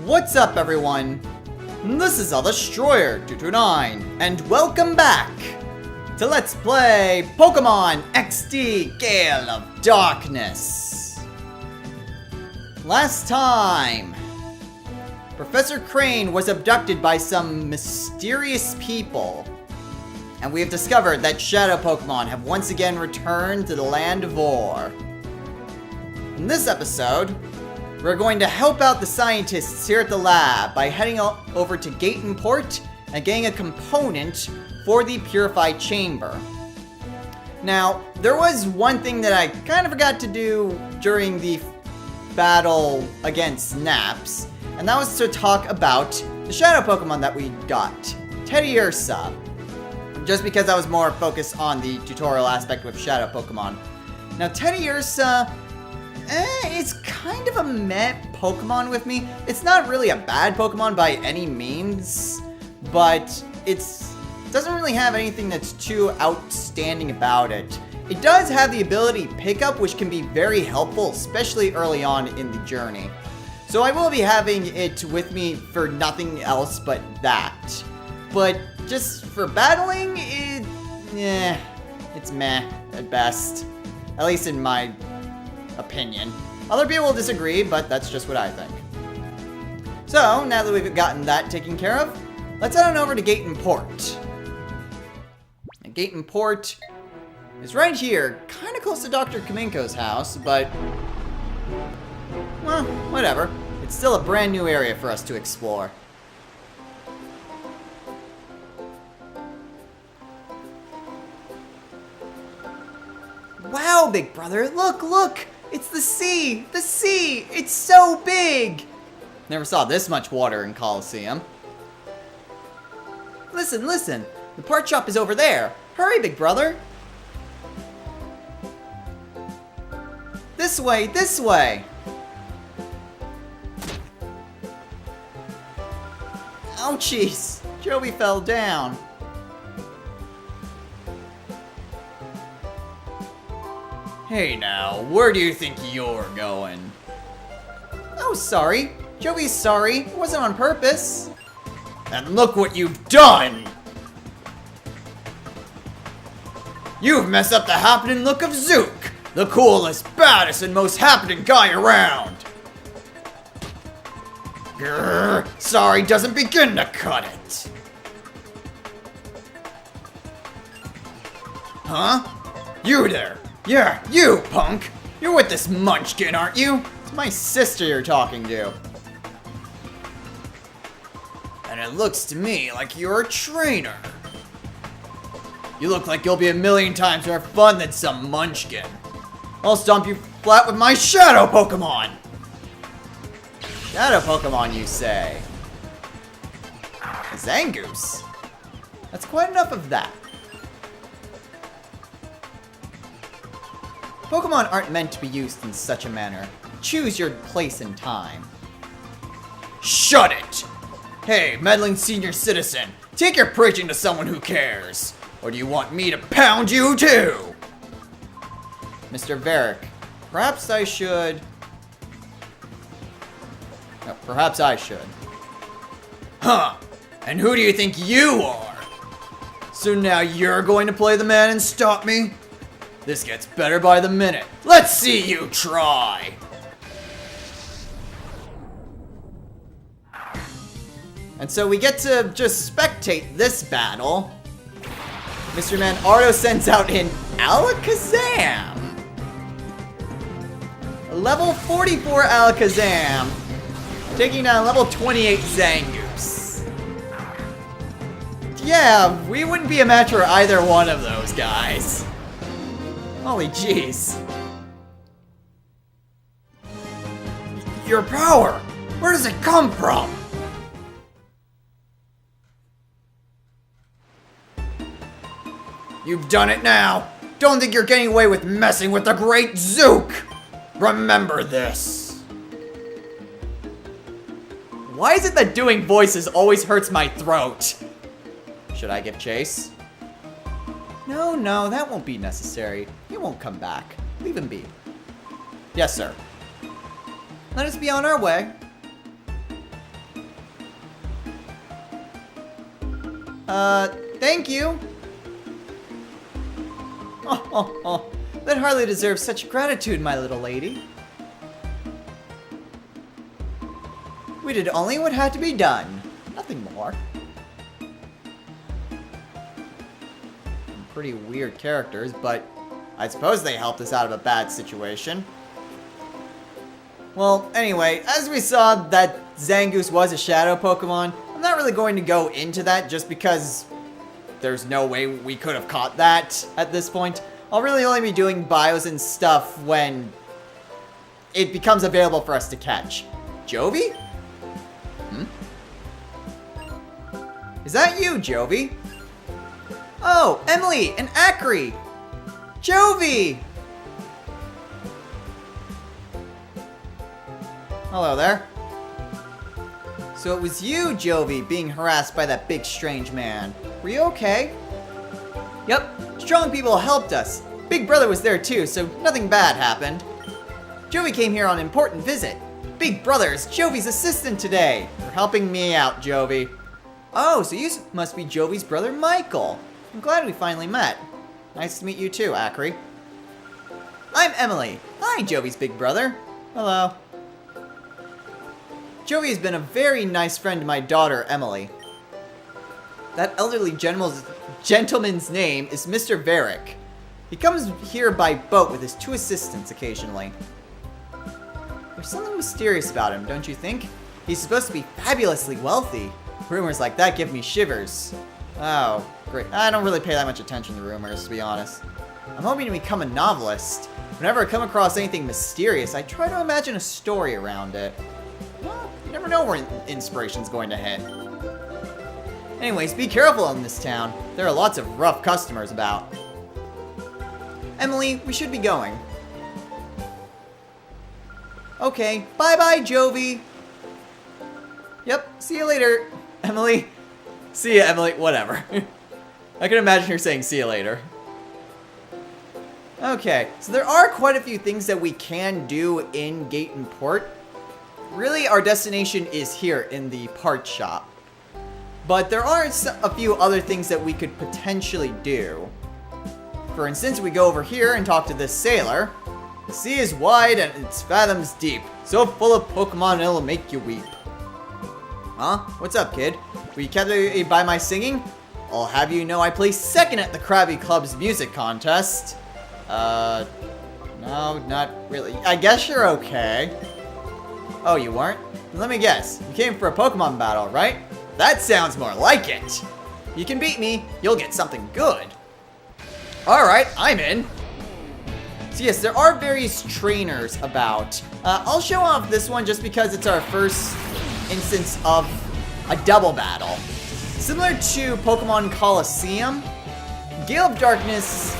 What's up, everyone? This is Destroyer229, and welcome back to Let's Play Pokemon XD Gale of Darkness. Last time, Professor Crane was abducted by some mysterious people, and we have discovered that Shadow Pokemon have once again returned to the Land of Orre. In this episode, we're going to help out the scientists here at the lab by heading over to Gateon Port and getting a component for the purified chamber. Now, there was one thing that I kind of forgot to do during the battle against Naps, and that was to talk about the Shadow Pokemon that we got, Teddiursa. Just because I was more focused on the tutorial aspect with Shadow Pokemon. Now, Teddiursa, it's kind of a meh Pokemon with me. It's not really a bad Pokemon by any means, but it doesn't really have anything that's too outstanding about it. It does have the ability Pickup, which can be very helpful, especially early on in the journey. So I will be having it with me for nothing else but that. But just for battling, it's meh at best. At least in my opinion. Other people will disagree, but that's just what I think. So, now that we've gotten that taken care of, let's head on over to Gateon Port. And Gateon Port is right here, kind of close to Dr. Kaminko's house, but, well, whatever. It's still a brand new area for us to explore. Wow, big brother, look! It's the sea! The sea! It's so big! Never saw this much water in Colosseum. Listen! The part shop is over there! Hurry, big brother! This way! Ouchies! Joey fell down. Hey now, where do you think you're going? Oh, sorry. Joey's sorry. It wasn't on purpose. And look what you've done! You've messed up the happening look of Zook, the coolest, baddest, and most happening guy around. Grrr, sorry doesn't begin to cut it. Huh? You there. Yeah, you, punk! You're with this munchkin, aren't you? It's my sister you're talking to. And it looks to me like you're a trainer. You look like you'll be a million times more fun than some munchkin. I'll stomp you flat with my Shadow Pokemon! Shadow Pokemon, you say? Zangoose? That's quite enough of that. Pokemon aren't meant to be used in such a manner. Choose your place and time. Shut it! Hey, meddling senior citizen, take your preaching to someone who cares. Or do you want me to pound you too? Mr. Varric, perhaps I should... No, perhaps I should. Huh, and who do you think you are? So now you're going to play the man and stop me? This gets better by the minute. Let's see you try! And so we get to just spectate this battle. Mr. Manardo sends out an Alakazam! A level 44 Alakazam, taking down a level 28 Zangoose. Yeah, we wouldn't be a match for either one of those guys. Holy jeez. Your power! Where does it come from? You've done it now! Don't think you're getting away with messing with the great Zook! Remember this! Why is it that doing voices always hurts my throat? Should I give chase? No, that won't be necessary. He won't come back. Leave him be. Yes, sir. Let us be on our way. Thank you. Oh, that hardly deserves such gratitude, my little lady. We did only what had to be done. Nothing more. Pretty weird characters, but I suppose they helped us out of a bad situation. Well, anyway, as we saw that Zangoose was a shadow Pokemon, I'm not really going to go into that just because there's no way we could have caught that at this point. I'll really only be doing bios and stuff when it becomes available for us to catch. Jovi? Is that you, Jovi? Oh, Emily and Akri! Jovi! Hello there. So it was you, Jovi, being harassed by that big strange man. Were you okay? Yep, strong people helped us. Big Brother was there too, so nothing bad happened. Jovi came here on an important visit. Big Brother is Jovi's assistant today. You're helping me out, Jovi. Oh, so you must be Jovi's brother, Michael. I'm glad we finally met. Nice to meet you too, Akri. I'm Emily. Hi, Jovi's big brother. Hello. Jovi has been a very nice friend to my daughter, Emily. That elderly gentleman's name is Mr. Varick. He comes here by boat with his 2 assistants occasionally. There's something mysterious about him, don't you think? He's supposed to be fabulously wealthy. Rumors like that give me shivers. Oh, great. I don't really pay that much attention to rumors, to be honest. I'm hoping to become a novelist. Whenever I come across anything mysterious, I try to imagine a story around it. Well, you never know where inspiration's going to hit. Anyways, be careful in this town. There are lots of rough customers about. Emily, we should be going. Okay, bye-bye, Jovi. Yep, see you later, Emily. See ya, Emily. Whatever. I can imagine her saying see you later. Okay, so there are quite a few things that we can do in Gateon Port. Really, our destination is here in the part shop. But there are a few other things that we could potentially do. For instance, we go over here and talk to this sailor. The sea is wide and it's fathoms deep, so full of Pokemon it'll make you weep. Huh? What's up, kid? Were you captivated by my singing? I'll have you know I placed second at the Krabby Club's music contest. No, not really. I guess you're okay. Oh, you weren't? Let me guess. You came for a Pokemon battle, right? That sounds more like it. You can beat me, you'll get something good. Alright, I'm in. So yes, there are various trainers about. I'll show off this one just because it's our first instance of a double battle. Similar to Pokemon Coliseum, Gale of Darkness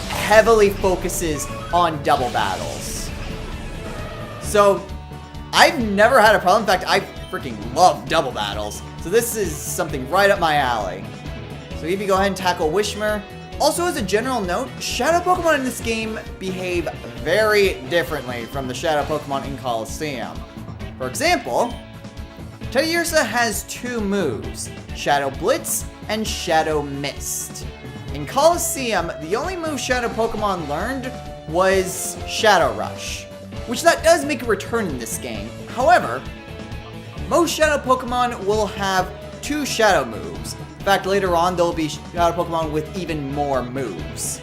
heavily focuses on double battles. So, I've never had a problem. In fact, I freaking love double battles. So this is something right up my alley. So if you go ahead and tackle Wishmer. Also, as a general note, Shadow Pokemon in this game behave very differently from the Shadow Pokemon in Coliseum. For example, Teddiursa has 2 moves, Shadow Blitz and Shadow Mist. In Coliseum, the only move Shadow Pokemon learned was Shadow Rush, which that does make a return in this game. However, most Shadow Pokemon will have 2 Shadow moves. In fact, later on, there'll be Shadow Pokemon with even more moves.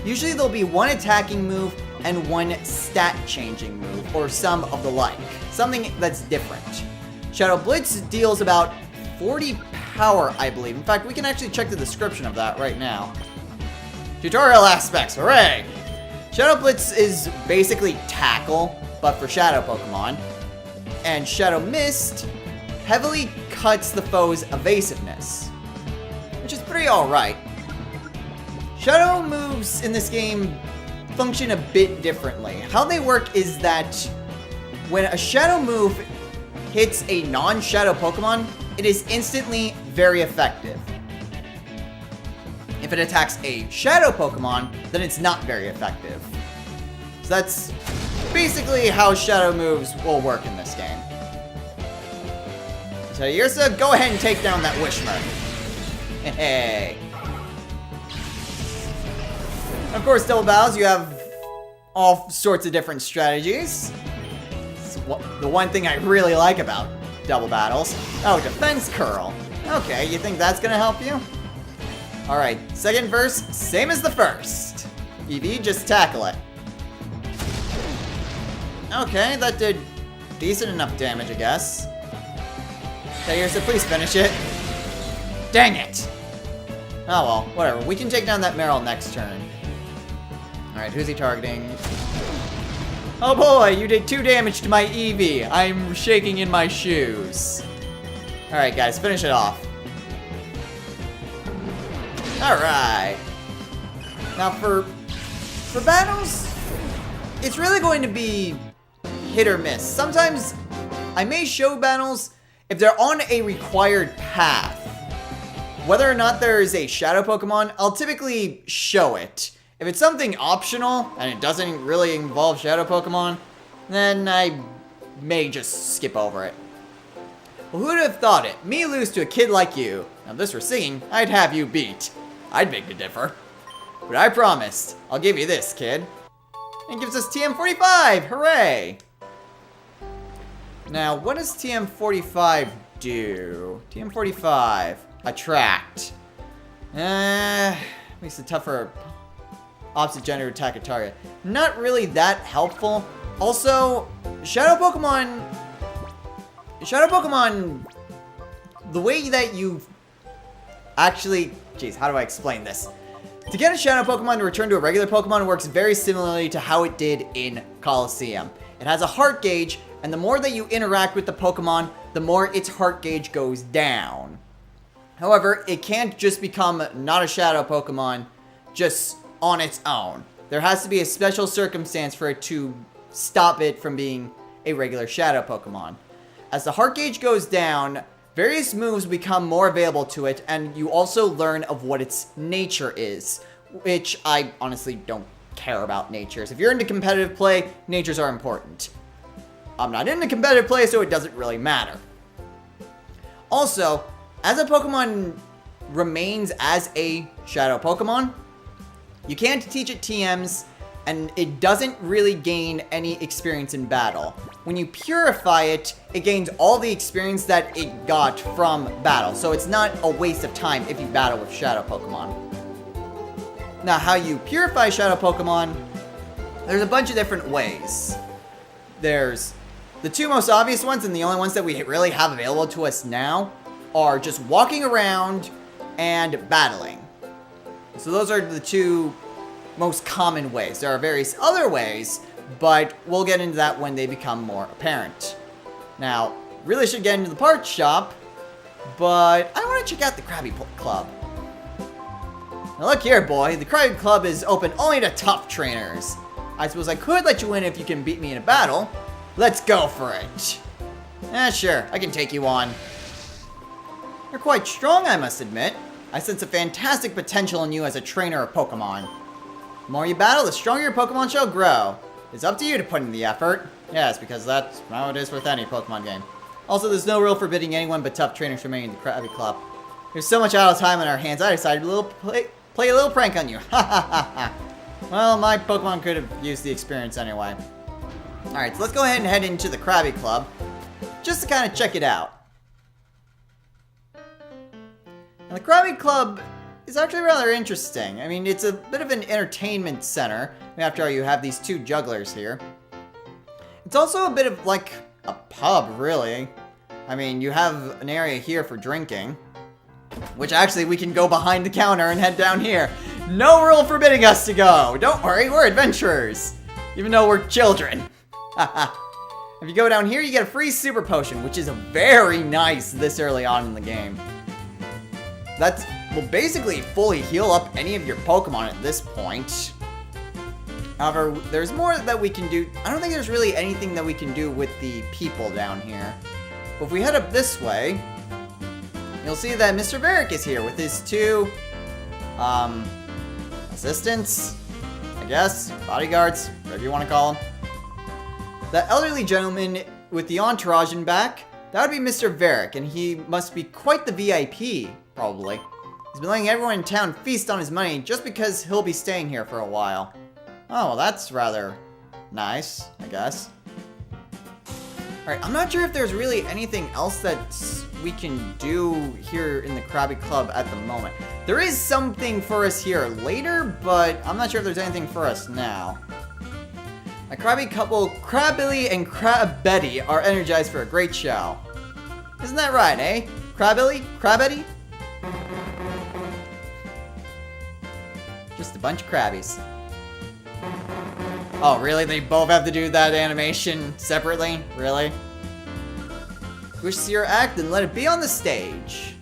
Usually there'll be 1 attacking move and 1 stat-changing move, or some of the like. Something that's different. Shadow Blitz deals about 40 power, I believe. In fact, we can actually check the description of that right now. Tutorial aspects, hooray! Shadow Blitz is basically Tackle, but for Shadow Pokemon. And Shadow Mist heavily cuts the foe's evasiveness, which is pretty alright. Shadow moves in this game function a bit differently. How they work is that when a Shadow move hits a non-Shadow Pokemon, it is instantly very effective. If it attacks a Shadow Pokemon, then it's not very effective. So that's basically how Shadow moves will work in this game. So Teddiursa, go ahead and take down that Wishmer. Hey. Of course, double battles, you have all sorts of different strategies. It's the one thing I really like about double battles. Oh, defense curl. Okay, you think that's gonna help you? Alright, second verse, same as the first. EV, just tackle it. Okay, that did decent enough damage, I guess. Okay, here's the please finish it. Dang it! Oh well, whatever. We can take down that Meryl next turn. Alright, who's he targeting? Oh boy, you did 2 damage to my Eevee. I'm shaking in my shoes. Alright guys, finish it off. Alright. Now for battles, it's really going to be hit or miss. Sometimes I may show battles if they're on a required path. Whether or not there is a shadow Pokemon, I'll typically show it. If it's something optional, and it doesn't really involve shadow Pokemon, then I may just skip over it. Well, who'd have thought it? Me lose to a kid like you. Now if this were singing, I'd have you beat. I'd beg to differ. But I promised. I'll give you this, kid. And it gives us TM45! Hooray! Now, what does TM45 do? TM45. Attract. Makes it tougher opposite gender to attack a target. Not really that helpful. Also, Shadow Pokemon, the way that you actually, jeez, how do I explain this? To get a Shadow Pokemon to return to a regular Pokemon works very similarly to how it did in Colosseum. It has a heart gauge, and the more that you interact with the Pokemon, the more its heart gauge goes down. However, it can't just become not a Shadow Pokemon just on its own. There has to be a special circumstance for it to stop it from being a regular Shadow Pokemon. As the heart gauge goes down, various moves become more available to it, and you also learn of what its nature is, which I honestly don't care about natures. If you're into competitive play, natures are important. I'm not into competitive play, so it doesn't really matter. Also, as a Pokemon remains as a Shadow Pokemon, you can't teach it TMs, and it doesn't really gain any experience in battle. When you purify it, it gains all the experience that it got from battle, so it's not a waste of time if you battle with Shadow Pokemon. Now, how you purify Shadow Pokemon, there's a bunch of different ways. There's the 2 most obvious ones, and the only ones that we really have available to us now, are just walking around and battling. So those are the 2 most common ways. There are various other ways, but we'll get into that when they become more apparent. Now, really should get into the parts shop, but I want to check out the Krabby Club. Now look here, boy. The Krabby Club is open only to top trainers. I suppose I could let you in if you can beat me in a battle. Let's go for it. Sure, I can take you on. You're quite strong, I must admit. I sense a fantastic potential in you as a trainer of Pokemon. The more you battle, the stronger your Pokemon shall grow. It's up to you to put in the effort. Yes, because that's how it is with any Pokemon game. Also, there's no rule forbidding anyone but tough trainers from remaining in the Krabby Club. There's so much idle time on our hands, I decided to play a little prank on you. Ha ha ha ha. Well, my Pokemon could have used the experience anyway. Alright, so let's go ahead and head into the Krabby Club, just to kind of check it out. Now, the Krabby Club is actually rather interesting. I mean, it's a bit of an entertainment center. After all, you have these 2 jugglers here. It's also a bit of like a pub, really. I mean, you have an area here for drinking, which actually we can go behind the counter and head down here. No rule forbidding us to go. Don't worry, we're adventurers, even though we're children. If you go down here, you get a free super potion, which is very nice this early on in the game. That will basically fully heal up any of your Pokemon at this point. However, there's more that we can do. I don't think there's really anything that we can do with the people down here. But if we head up this way, you'll see that Mr. Varric is here with his 2, assistants, I guess, bodyguards, whatever you want to call them. The elderly gentleman with the entourage in back, that would be Mr. Varric, and he must be quite the VIP, probably. He's been letting everyone in town feast on his money just because he'll be staying here for a while. Oh, well, that's rather nice, I guess. Alright, I'm not sure if there's really anything else that we can do here in the Krabby Club at the moment. There is something for us here later, but I'm not sure if there's anything for us now. My Krabby couple, Crabbilly and Crabetty, are energized for a great show. Isn't that right, eh? Crabbilly? Crabetty? Just a bunch of Krabbies. Oh, really? They both have to do that animation separately? Really? Wish to see your act, then let it be on the stage.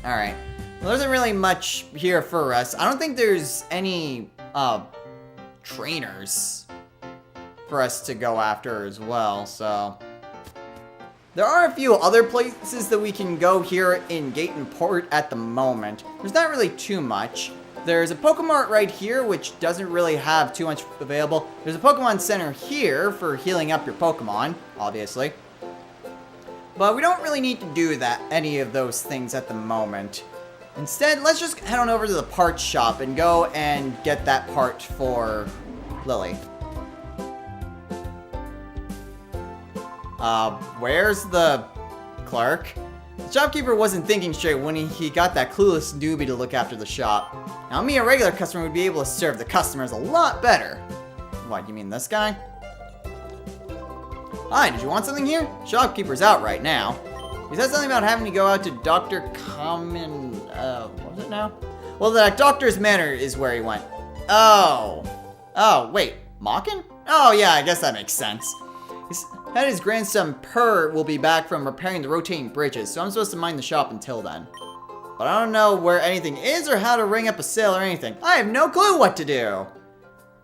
Alright. Well, there isn't really much here for us. I don't think there's any, trainers for us to go after as well, so... There are a few other places that we can go here in Gateon Port at the moment. There's not really too much. There's a Pokemart right here, which doesn't really have too much available. There's a Pokemon Center here for healing up your Pokemon, obviously. But we don't really need to do any of those things at the moment. Instead, let's just head on over to the parts shop and go and get that part for Lily. Where's the clerk? The shopkeeper wasn't thinking straight when he got that clueless newbie to look after the shop. Now, me, a regular customer, would be able to serve the customers a lot better. What, you mean this guy? Hi, did you want something here? Shopkeeper's out right now. He said something about having to go out to Dr. What was it now? Well, the doctor's manor is where he went. Oh, wait, Mockin? Oh, yeah, I guess that makes sense. He said his grandson Per will be back from repairing the rotating bridges, so I'm supposed to mind the shop until then. But I don't know where anything is or how to ring up a sale or anything. I have no clue what to do.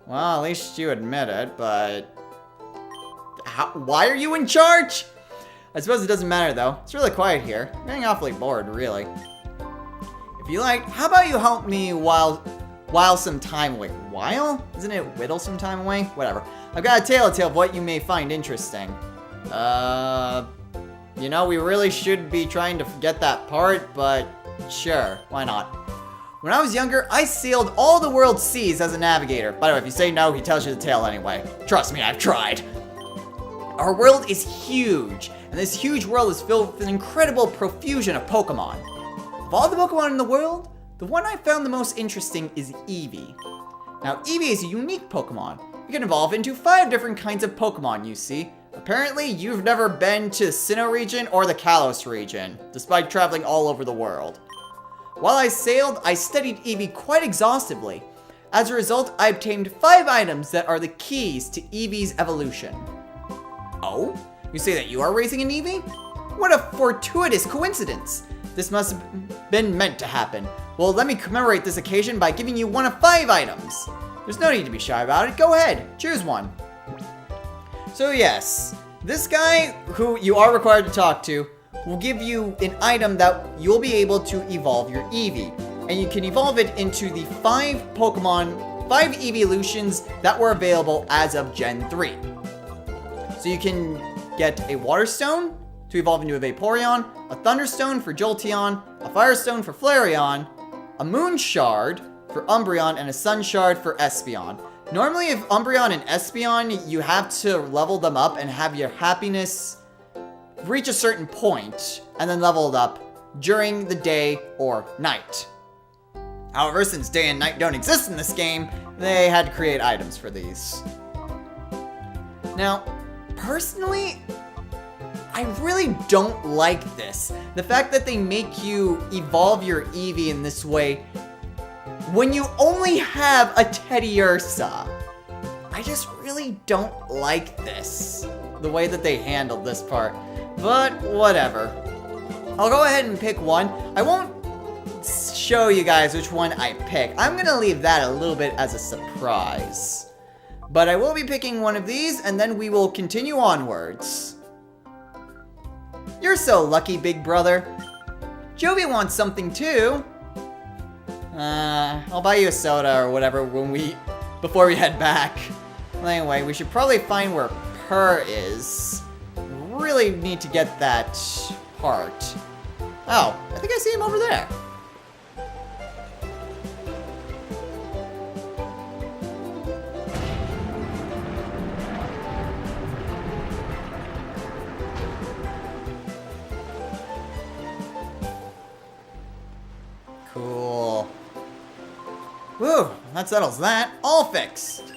Well, at least you admit it, but... why are you in charge? I suppose it doesn't matter, though. It's really quiet here. I'm getting awfully bored, really. If you like, how about you help me while some time away? While? Isn't it whittle some time away? Whatever. I've got a tale of what you may find interesting. You know, we really should be trying to get that part, but sure, why not? When I was younger, I sailed all the world's seas as a navigator. By the way, if you say no, he tells you the tale anyway. Trust me, I've tried. Our world is huge, and this huge world is filled with an incredible profusion of Pokemon. Of all the Pokemon in the world, the one I found the most interesting is Eevee. Now, Eevee is a unique Pokemon. You can evolve into 5 different kinds of Pokemon, you see. Apparently, you've never been to the Sinnoh region or the Kalos region, despite traveling all over the world. While I sailed, I studied Eevee quite exhaustively. As a result, I obtained 5 items that are the keys to Eevee's evolution. Oh? You say that you are raising an Eevee? What a fortuitous coincidence! This must have been meant to happen. Well, let me commemorate this occasion by giving you one of 5 items. There's no need to be shy about it. Go ahead, choose one. So yes, this guy, who you are required to talk to, will give you an item that you'll be able to evolve your Eevee. And you can evolve it into the 5 evolutions that were available as of Gen 3. So you can get a Water Stone to evolve into a Vaporeon, a Thunderstone for Jolteon, a Firestone for Flareon, a Moon Shard for Umbreon, and a Sun Shard for Espeon. Normally, if Umbreon and Espeon, you have to level them up and have your happiness reach a certain point, and then level it up during the day or night. However, since day and night don't exist in this game, they had to create items for these. Now, personally, I really don't like this. The fact that they make you evolve your Eevee in this way when you only have a Teddiursa. I just really don't like this. The way that they handled this part. But whatever. I'll go ahead and pick one. I won't show you guys which one I pick. I'm gonna leave that a little bit as a surprise. But I will be picking one of these, and then we will continue onwards. You're so lucky, big brother. Jovi wants something too. I'll buy you a soda or whatever before we head back. Well, anyway, we should probably find where Per is. Really need to get that part. Oh, I think I see him over there. Cool. Whew, that settles that. All fixed.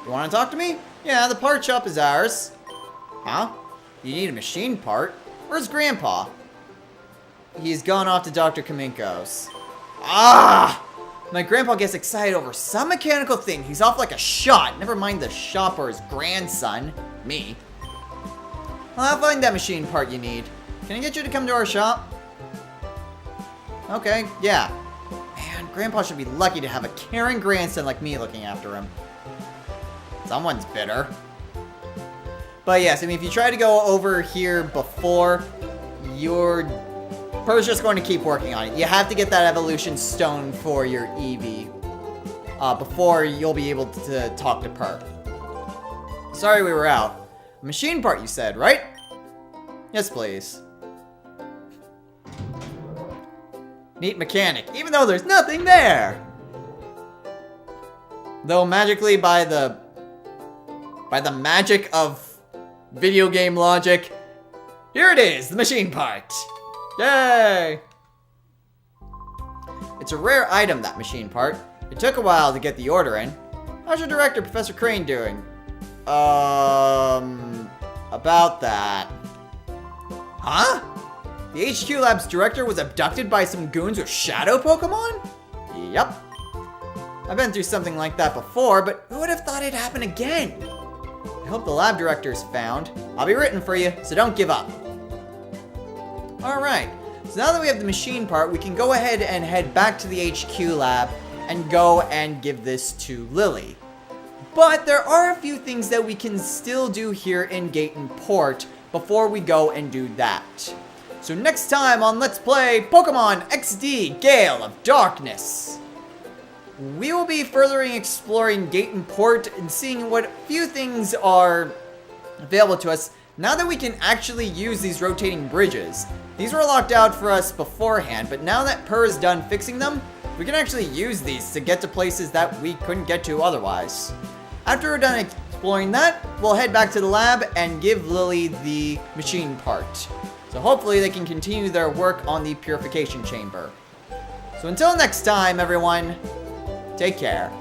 You want to talk to me? Yeah, the part shop is ours. Huh? You need a machine part? Where's Grandpa? He's gone off to Dr. Kaminko's. Ah! My grandpa gets excited over some mechanical thing. He's off like a shot. Never mind the shop or his grandson. Me. Well, I'll find that machine part you need. Can I get you to come to our shop? Okay, yeah. Man, Grandpa should be lucky to have a caring grandson like me looking after him. Someone's bitter. But yes, I mean, if you try to go over here before, your Purr's just going to keep working on it. You have to get that evolution stone for your Eevee before you'll be able to talk to Purr. Sorry we were out. Machine part, you said, right? Yes, please. Neat mechanic, even though there's nothing there. Though magically by the magic of video game logic, here it is, the machine part. Yay! It's a rare item, that machine part. It took a while to get the order in. How's your director, Professor Crane, doing? About that. Huh? The HQ Lab's director was abducted by some goons with shadow Pokemon? Yep. I've been through something like that before, but who would have thought it'd happen again? I hope the lab director's found. I'll be written for you, so don't give up. Alright, so now that we have the machine part, we can go ahead and head back to the HQ lab and go and give this to Lily. But there are a few things that we can still do here in Gateon Port before we go and do that. So next time on Let's Play Pokemon XD Gale of Darkness, we will be furthering exploring Gateon Port and seeing what few things are available to us now that we can actually use these rotating bridges. These were locked out for us beforehand, but now that Purr is done fixing them, we can actually use these to get to places that we couldn't get to otherwise. After we're done exploring that, we'll head back to the lab and give Lily the machine part. So hopefully they can continue their work on the purification chamber. So until next time, everyone, take care.